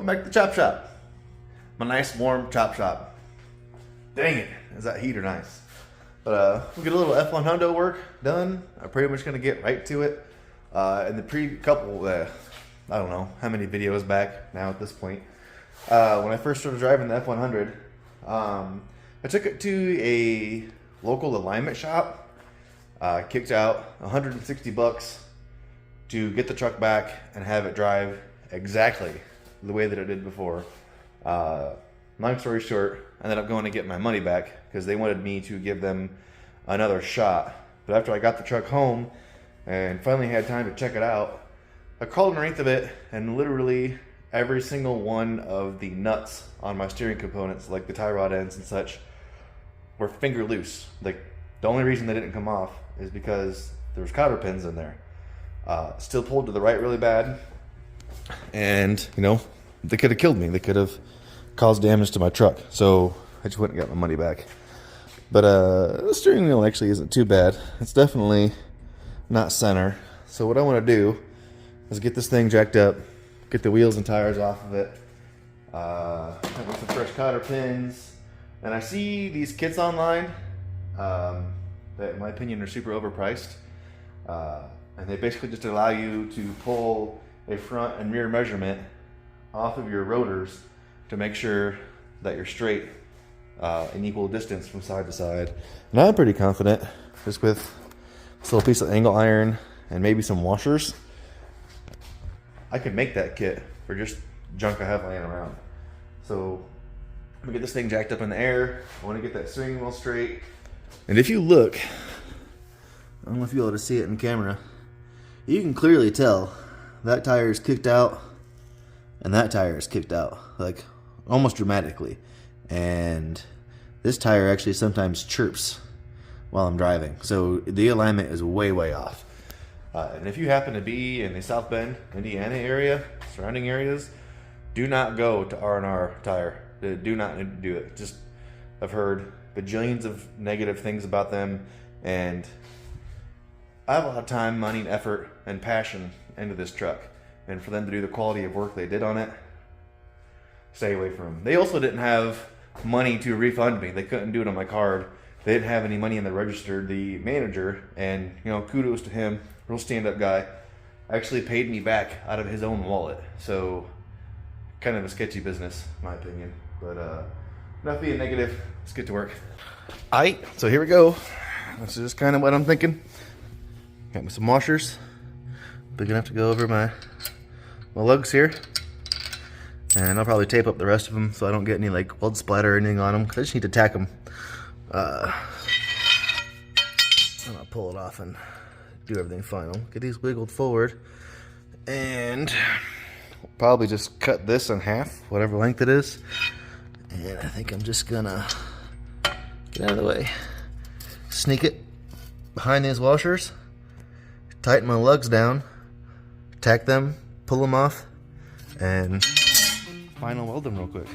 welcome back to the chop shop. My nice warm chop shop. Dang it, is that heater nice? But we'll get a little F1 Hundo work done. I'm pretty much gonna get right to it. In the couple, I don't know how many videos back now at this point. When I first started driving the F100, I took it to a local alignment shop. Kicked out 160 bucks to get the truck back and have it drive exactly the way that it did before. Long story short, I ended up going to get my money back because they wanted me to give them another shot. But after I got the truck home and finally had time to check it out, I crawled underneath of it, and literally every single one of the nuts on my steering components, like the tie rod ends and such, were finger loose. Like, the only reason they didn't come off is because there was cotter pins in there. Still pulled to the right really bad, and you know, they could have killed me. They could have caused damage to my truck. So I just went and got my money back. But the steering wheel actually isn't too bad. It's definitely not center. So what I want to do is get this thing jacked up, get the wheels and tires off of it, with some fresh cotter pins. And I see these kits online that in my opinion are super overpriced. And they basically just allow you to pull a front and rear measurement off of your rotors to make sure that you're straight in equal distance from side to side. And I'm pretty confident, just with this little piece of angle iron and maybe some washers, I could make that kit for just junk I have laying around. So I'm gonna get this thing jacked up in the air. I want to get that steering wheel straight. And if you look, I don't know if you'll be able to see it in camera, you can clearly tell that tire is kicked out and that tire is kicked out, like almost dramatically. And this tire actually sometimes chirps while I'm driving. So the alignment is way, way off. And if you happen to be in the South Bend, Indiana area, surrounding areas, do not go to R&R Tire. Do not do it. Just, I've heard bajillions of negative things about them, and I have a lot of time, money, and effort and passion into this truck. And for them to do the quality of work they did on it, stay away from them. They also didn't have money to refund me. They couldn't do it on my card. They didn't have any money in the register. The manager, and you know, kudos to him, real stand-up guy, actually paid me back out of his own wallet. So kind of a sketchy business, in my opinion. But not being negative, let's get to work. Alright, so here we go. This is just kind of what I'm thinking. Got me some washers. Big enough to go over my lugs here. And I'll probably tape up the rest of them so I don't get any like blood splatter or anything on them, because I just need to tack them. And I'll pull it off and do everything final. Get these wiggled forward. And probably just cut this in half, whatever length it is. And I think I'm just gonna get out of the way. Sneak it behind these washers. Tighten my lugs down. Tack them. Pull them off. And final weld them real quick.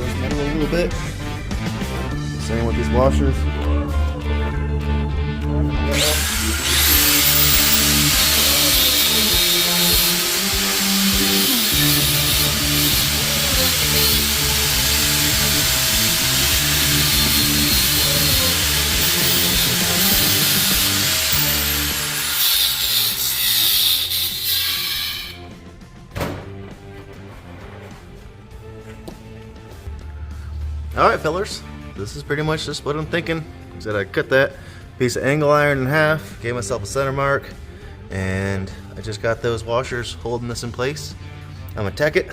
those metal a little bit. Same with these washers. Alright fellers, this is pretty much just what I'm thinking. Said I cut that piece of angle iron in half, gave myself a center mark, and I just got those washers holding this in place. I'm gonna tack it,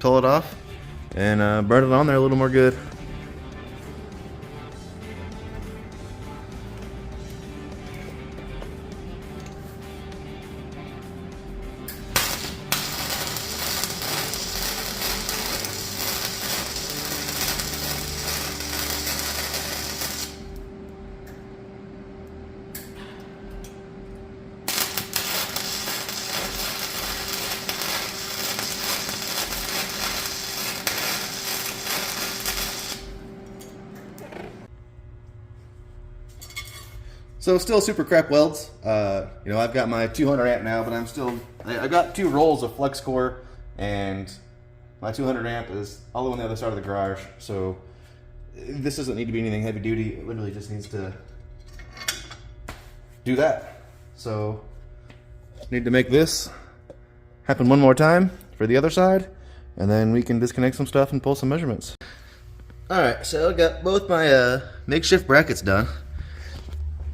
pull it off, and burn it on there a little more good. So still super crap welds. You know, I've got my 200 amp now, but I got 2 rolls of flux core, and my 200 amp is all the way on the other side of the garage. So this doesn't need to be anything heavy duty. It literally just needs to do that. So need to make this happen one more time for the other side, and then we can disconnect some stuff and pull some measurements. All right, so I got both my makeshift brackets done.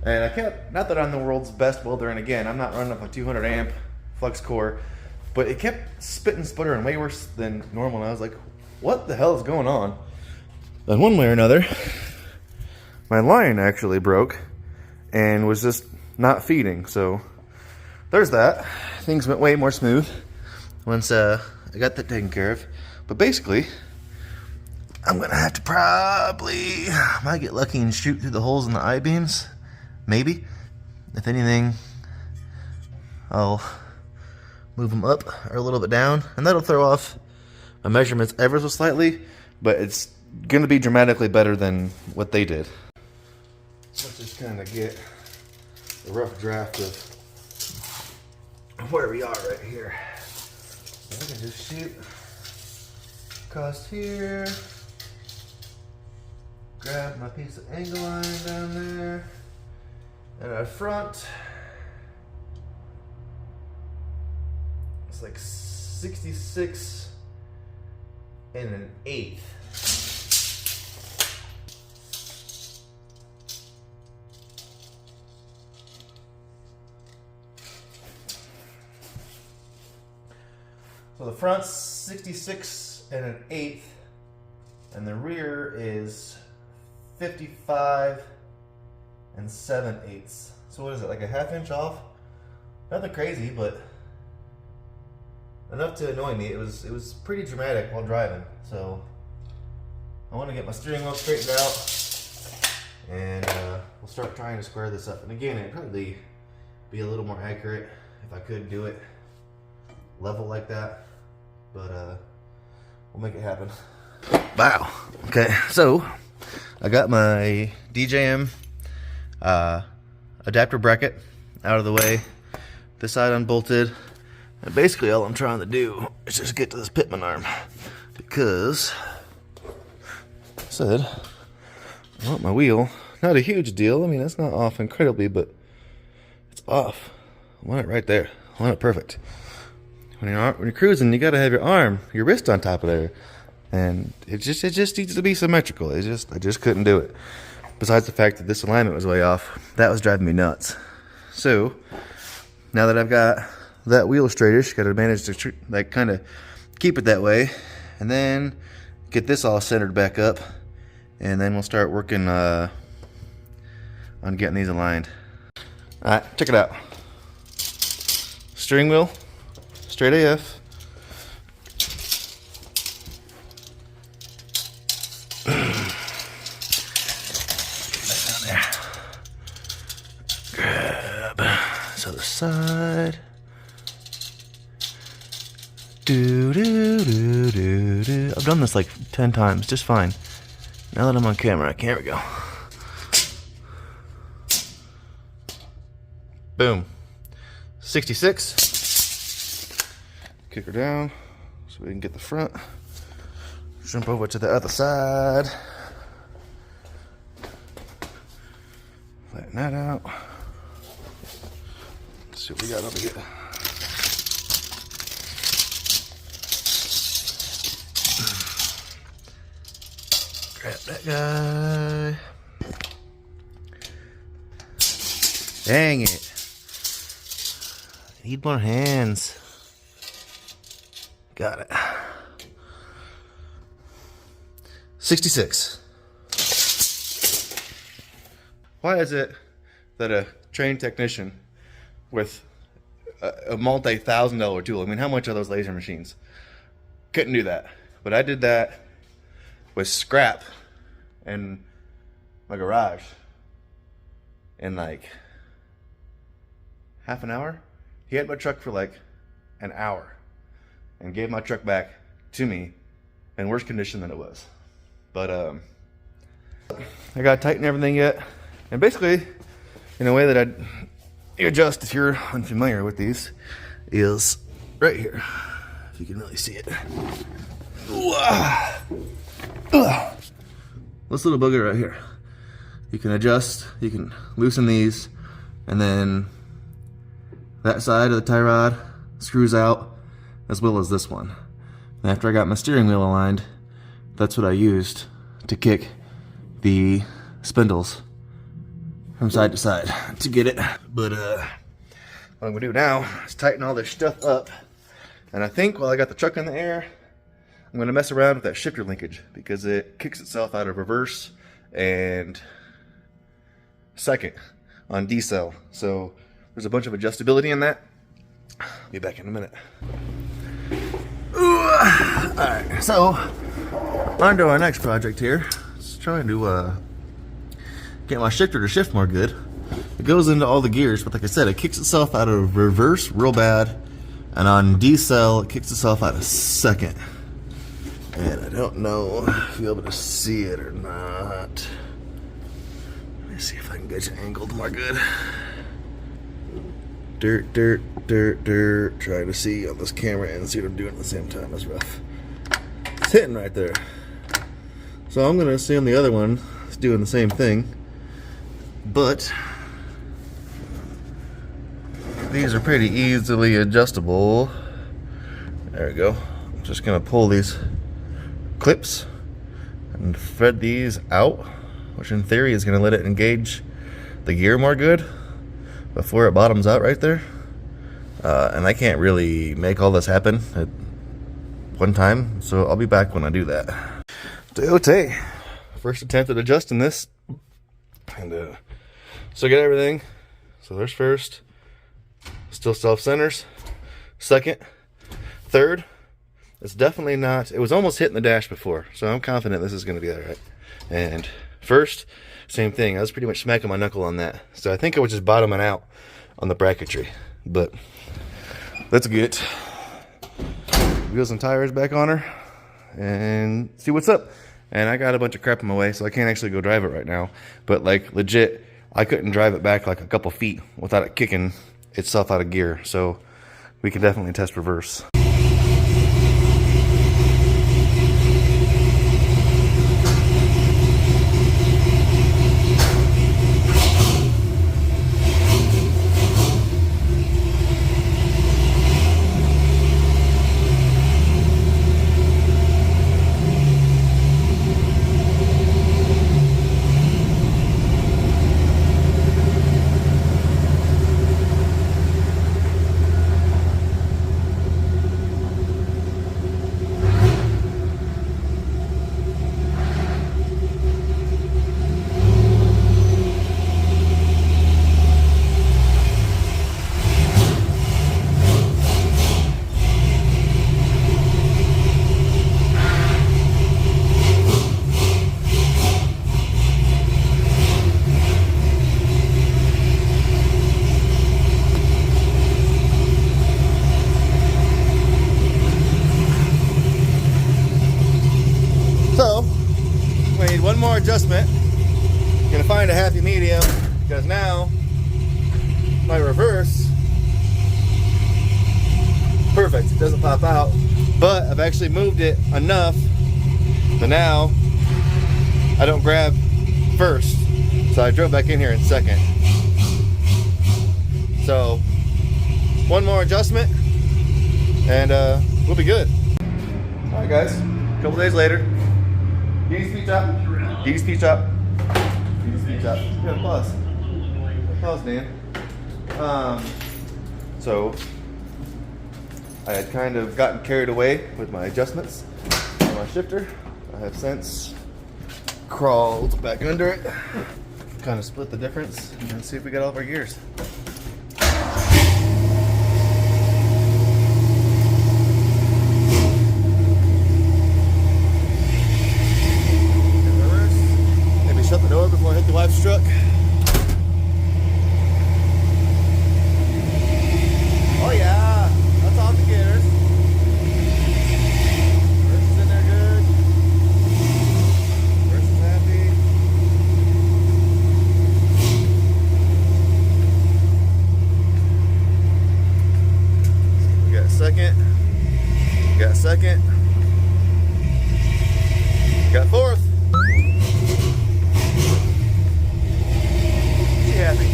And I kept, not that I'm the world's best welder, and again, I'm not running up a 200 amp flux core, but it kept spitting, sputtering way worse than normal, and I was like, what the hell is going on? And one way or another, my line actually broke and was just not feeding, so there's that. Things went way more smooth once I got that taken care of. But basically, I'm gonna have to might get lucky and shoot through the holes in the I-beams. Maybe. If anything, I'll move them up or a little bit down, and that'll throw off my measurements ever so slightly, but it's going to be dramatically better than what they did. Let's just kind of get a rough draft of where we are right here. So I can just shoot across here, grab my piece of angle iron down there. And our front, it's like 66 1/8. So the front's 66 1/8, and the rear is 55 7/8. So what is it, like a ½ inch off? Nothing crazy, but enough to annoy me. It was pretty dramatic while driving. So I want to get my steering wheel straightened out, and we'll start trying to square this up. And again, it'd probably be a little more accurate if I could do it level like that, but we'll make it happen. Wow. Okay, so I got my DJM adapter bracket out of the way, this side unbolted, and basically all I'm trying to do is just get to this pitman arm, because I said I want my wheel, not a huge deal, I mean it's not off incredibly, but it's off. I want it right there, I want it perfect. When you're cruising, you gotta have your wrist on top of there, and it just needs to be symmetrical. I just couldn't do it. Besides the fact that this alignment was way off, that was driving me nuts. So now that I've got that wheel straightish, got to manage to like kind of keep it that way, and then get this all centered back up, and then we'll start working on getting these aligned. All right, check it out. Steering wheel, straight AF. Other side. I've done this like 10 times, just fine. Now that I'm on camera, here we go. Boom. 66. Kick her down so we can get the front. Jump over to the other side. Flatten that out. Let's see what we got over here. Grab that guy. Dang it. I need more hands. Got it. 66. Why is it that a trained technician with a multi-$1,000 tool, I mean, how much are those laser machines? Couldn't do that. But I did that with scrap in my garage in like half an hour. He had my truck for like an hour and gave my truck back to me in worse condition than it was. But I got to tighten everything yet. And basically, in a way that I adjust, if you're unfamiliar with these, is right here. If you can really see it. This little booger right here. You can adjust, you can loosen these, and then that side of the tie rod screws out, as well as this one. And after I got my steering wheel aligned, that's what I used to kick the spindles from side to side to get it. But what I'm gonna do now is tighten all this stuff up. And I think while I got the truck in the air, I'm gonna mess around with that shifter linkage because it kicks itself out of reverse and second on decel. So there's a bunch of adjustability in that. Be back in a minute. Alright, so on to our next project here. Just trying to get my shifter to shift more good. It goes into all the gears, but like I said, it kicks itself out of reverse real bad, and on decel it kicks itself out of second. And I don't know if you'll be able to see it or not. Let me see if I can get you angled more good. Dirt, dirt, dirt, dirt. Trying to see on this camera and see what I'm doing at the same time. That's rough. It's hitting right there. So I'm going to assume the other one is doing the same thing. But these are pretty easily adjustable. There we go. I'm just going to pull these clips and thread these out, which in theory is going to let it engage the gear more good before it bottoms out right there. And I can't really make all this happen at one time, so I'll be back when I do that. Okay, first attempt at adjusting this, and so get everything. So there's first, still self-centers. Second, third, it's definitely not, it was almost hitting the dash before, so I'm confident this is going to be all right. And first, same thing, I was pretty much smacking my knuckle on that, so I think I was just bottoming out on the bracketry. But let's get wheels and tires back on her and see what's up. And I got a bunch of crap in my way, so I can't actually go drive it right now. But like legit, I couldn't drive it back like a couple feet without it kicking itself out of gear. So we can definitely test reverse. I need one more adjustment. Gonna find a happy medium because now my reverse, perfect. It doesn't pop out, but I've actually moved it enough that now I don't grab first. So I drove back in here in second. So one more adjustment and we'll be good. All right, guys. A couple days later. D's speed chop. D's speed chop. D's speed chop. You gotta pause. Pause, Dan. So I had kind of gotten carried away with my adjustments on my shifter. I have since crawled back under it, kind of split the difference, and see if we got all of our gears. Maybe shut the door before I hit the wife's truck. Oh yeah, that's all the gears. Hurst is in there good. Hurst is happy. We got second. We got second. Got fourth. She happy.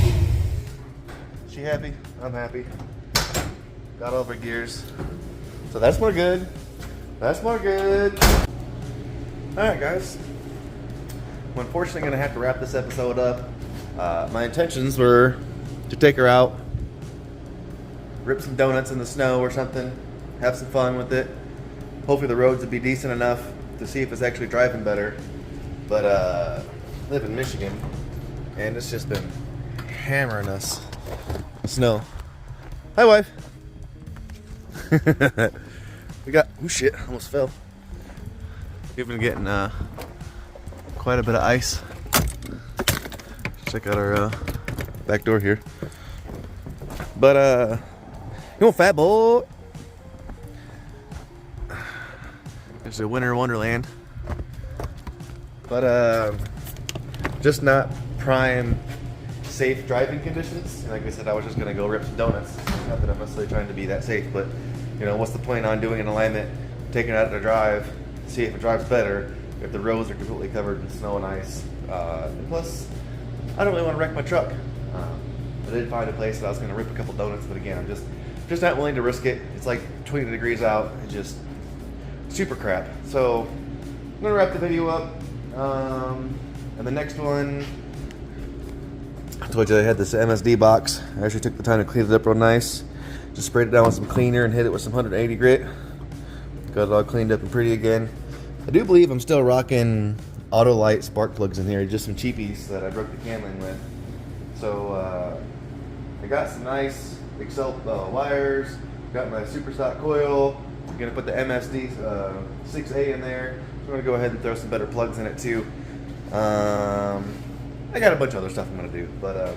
She happy. I'm happy. Got all of our gears. So that's more good. That's more good. Alright, guys. I'm unfortunately going to have to wrap this episode up. My intentions were to take her out, rip some donuts in the snow or something, have some fun with it. Hopefully the roads would be decent enough to see if it's actually driving better. But I live in Michigan, and it's just been hammering us. Snow. Hi, wife. We got, oh shit, almost fell. We've been getting quite a bit of ice. Check out our back door here. But you want fat boy? It's a winter wonderland. But just not prime safe driving conditions. And like I said, I was just gonna go rip some donuts. Not that I'm necessarily trying to be that safe, but you know, what's the point on doing an alignment, taking it out to drive, see if it drives better if the roads are completely covered in snow and ice. And plus, I don't really want to wreck my truck. I did find a place that I was going to rip a couple donuts, but again, I'm just not willing to risk it. It's like 20 degrees out. It's just super crap. So I'm going to wrap the video up. And the next one, I told you I had this MSD box. I actually took the time to clean it up real nice. Just sprayed it down with some cleaner and hit it with some 180 grit. Got it all cleaned up and pretty again. I do believe I'm still rocking Autolite spark plugs in here, just some cheapies that I broke the candling with. So I got some nice Excel wires, got my super stock coil. I'm gonna put the MSD 6A in there. So I'm gonna go ahead and throw some better plugs in it too. I got a bunch of other stuff I'm gonna do, but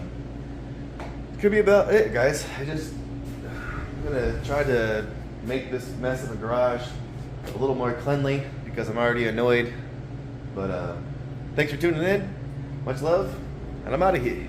could be about it, guys. I'm gonna try to make this mess of a garage a little more cleanly because I'm already annoyed. But thanks for tuning in. Much love, and I'm out of here.